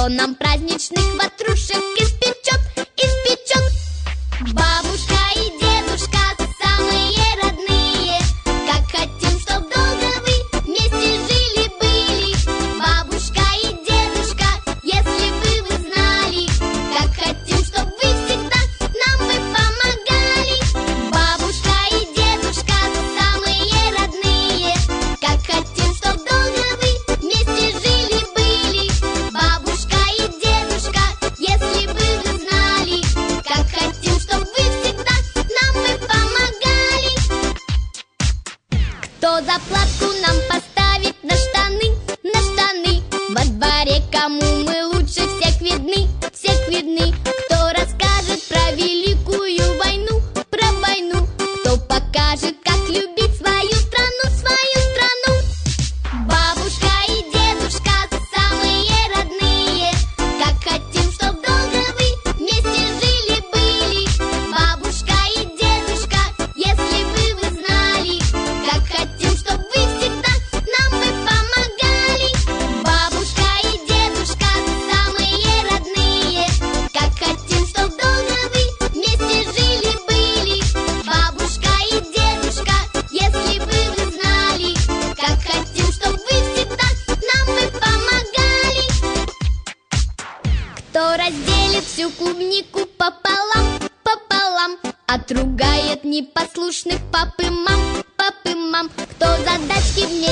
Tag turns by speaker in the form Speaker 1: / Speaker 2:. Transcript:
Speaker 1: кто нам праздничных ватрушек испечет, испечет. Бабушка и дедушка самые родные, как хотим, чтоб долго вы вместе жили-были. Бабушка и дедушка, если бы вы знали, как хотим, чтоб вы всегда нам бы помогали. Бабушка и дедушка самые родные, как хотим, чтоб долго вы вместе жили-были. Бабушка и дедушка, если бы вы знали, как хотим, чтоб вы всегда нам бы помогали. Кто заплатку нам поставит на штаны, на штаны? Во дворе кому мы лучше всех видны, всех видны? Кто расскажет про великую войну, про войну? Кто покажет, как любить свою страну, свою страну? Бабушка и дедушка самые родные, как хотим, чтоб долго вы вместе жили-были. Бабушка и дедушка, если бы вы знали, как хотим, чтоб вы всегда нам бы помогали. Бабушка и дедушка самые родные, как хотим, чтоб долго вы вместе жили-были. Бабушка и дедушка, если бы вы знали, как хотим, чтоб вы всегда нам бы помогали. Кто разделит всю клубнику пополам, пополам, отругает непослушных пап и мам, пап и мам? Кто задачки вместе